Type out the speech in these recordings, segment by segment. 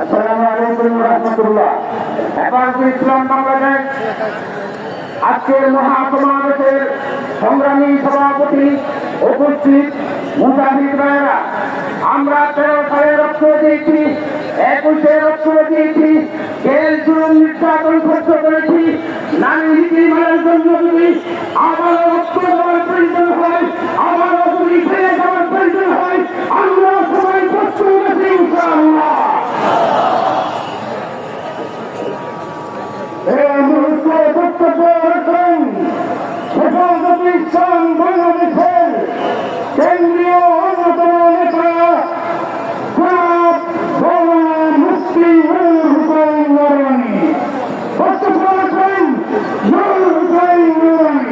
আসসালামু আলাইকুম ওয়া রাহমাতুল্লাহ। হেফাজতে ইসলাম বাংলাদেশ আজকের মহাসমাবেশের সংগ্রামী সভাপতি, উপস্থিত মুজাহিদ ভাইয়েরা, আমরা 13 সালে রক্ত দিয়েছি, 21-এ রক্ত দিয়েছি, জেল জুলুম নির্যাতন সহ্য করেছি। নারী নীতি মানার জন্য যদি আবারও রক্ত দেওয়ার প্রয়োজন হয়, আবারও যদি ফিরে যাওয়ার প্রয়োজন হয়, আমরা সবাই প্রস্তুত আছি ইনশাআল্লাহ। এই মুহূর্তে বক্তব্য রাখেন হেফাজতে ইসলাম বাংলাদেশের কেন্দ্রীয় অন্যতম নেতা মুফতি নুরুল হুসাইন নুরানী। বক্তব্য রাখেন নুরুল হুসাইন নুরানী।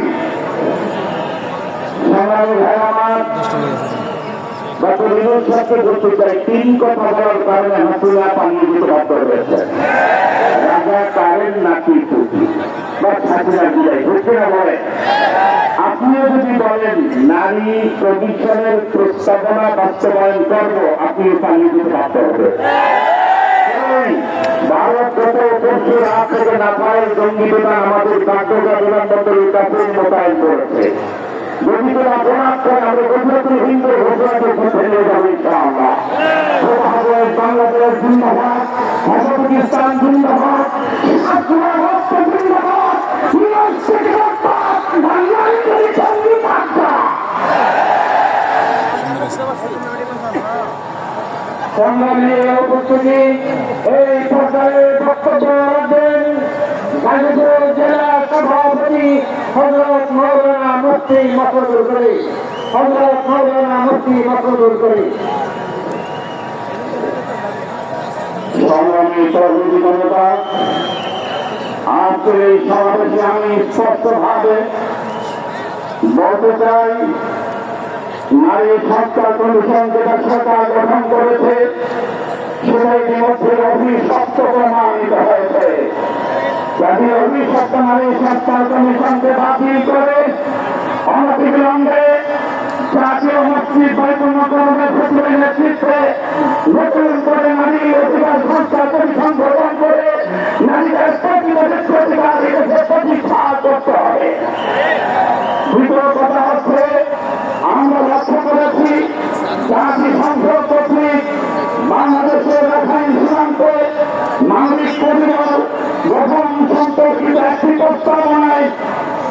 সংগ্রামী ভাই আমার, ডক্টর ইউনূস সাহেবকে বলতে চাই, 3 কথা বলার কারণে হাসিনা পালিয়ে যেতে বাধ্য হয়েছে। রাজা কারেন নাকি পুঁজি বা হাসিনা বিদায় হচ্ছে না বলে। আপনিও যদি বলেন নারী কমিশনের প্রস্তাবনা বাস্তবায়ন করব, আপনিও পালিয়ে যেতে বাধ্য হবে। ভারত গত পরশু রাত থেকে নাফায় জঙ্গি বিমান আমাদের কাটোয়া বিমানবন্দরের কাছে মোতায়েন করেছে। যদি কোনো অপরাধ করে আমরা গুজরাটের হিন্দু ঘোষণাকে ফেলে যাবো ইনশাআল্লাহ। বাংলাদেশ জিন্দাবাদ, হেফাজতে ইসলাম জিন্দাবাদ, উপস্থিতি এই পর্যায়ে বক্তব্য রাখবেন গাজীপুর জেলা সভাপতি হযরত মাওলানা মুফতি মাসউদুল করিম। হযরত মাওলানা মুফতি মাসউদুল করিম। সংগ্রামী তরুণী জনতা, আজকের এই সমাবেশে আমি স্পষ্টভাবে বলতে চাই, নারী সংস্কার কমিশন যেটা সরকার গঠন করেছে সেটা ইতিমধ্যে অভিশপ্ত প্রমাণিত হয়েছে। যদি অভিশপ্ত নারী সংস্কার কমিশনকে বাতিল করে অনতিবিলম্বে জাতীয় মসজিদ বাইতুল মুকাররমের সচিবের নেতৃত্বে নতুন করে নারী অধিকার সংস্কার কমিশন গঠন করে নারীদের প্রতিনিধিত্ব অধিকার এদেশে প্রতিষ্ঠা করতে হবে। দ্বিতীয় কথা হচ্ছে, আমরা লক্ষ্য করেছি জাতিসংঘ কর্তৃক বাংলাদেশের রাখাইন সীমান্তে নাগরিক ট্রাইব্যুনাল গঠন সম্পর্কিত একটি প্রস্তাবনায়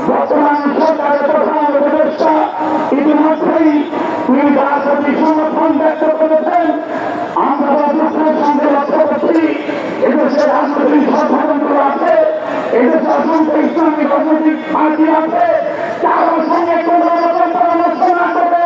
বর্তমান সরকারের প্রধান উপদেষ্টা ইতিমধ্যেই তিনি তার প্রতি সমর্থন ব্যক্ত করেছেন। আমরা দুঃখের সঙ্গে লক্ষ্য করছি, এদেশের রাজনৈতিক স্বাধীনতা আছে, এদেশে অসংখ্য ইসলামিক রাজনৈতিক পার্টি আছে, তার সঙ্গে কোনো রকম পরামর্শ না করে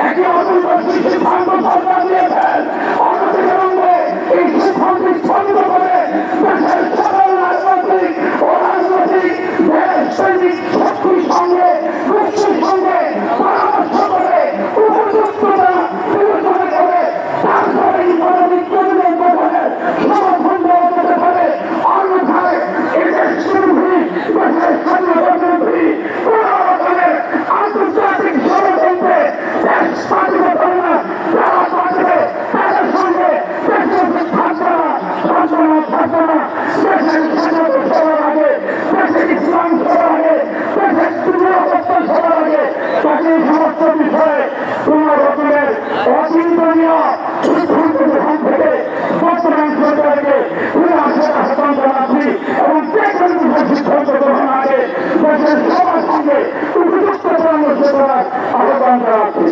একটি অসন্তুষ্টি সিদ্ধান্ত সরকার নিয়েছেন। অনতিবিলম্বে এই সিদ্ধান্ত স্থগিত করে দেশের সকল রাজনৈতিক ও রাজনৈতিক দেশ সৈনিক শক্তির সঙ্গে গোষ্ঠীর সঙ্গে পরামর্শ করে উপযুক্ততা বিবেচনা করে তারপরে এই পদবী কেন্দ্রের গঠনের সমর্থন দেওয়া যেতে পারে। অন্যথায় এদেশ বিরোধী, দেশের স্বাধীনতা বিরোধী কোন রকমের আন্তর্জাতিক ষড়যন্ত্রে দেশ স্বাধীনতা না যারা পাচ্ছে তাদের সঙ্গে দেশের ছাত্ররা থাকবে না। দেশের স্বাধীনতা সবার আগে, দেশের ইসলাম সবার আগে, দেশের নিরাপত্তা সবার আগে, তাকে সমস্ত বিষয়ে কোন রকমের অচিন্তনীয় সিদ্ধান্ত গ্রহণ থেকে বর্তমান সরকারকে আহ্বান জানাচ্ছি এবং যে কোনো সিদ্ধান্ত গ্রহণ আগে দেশের সবার সঙ্গে উপযুক্ত পরামর্শ করার আহ্বান জানাচ্ছি।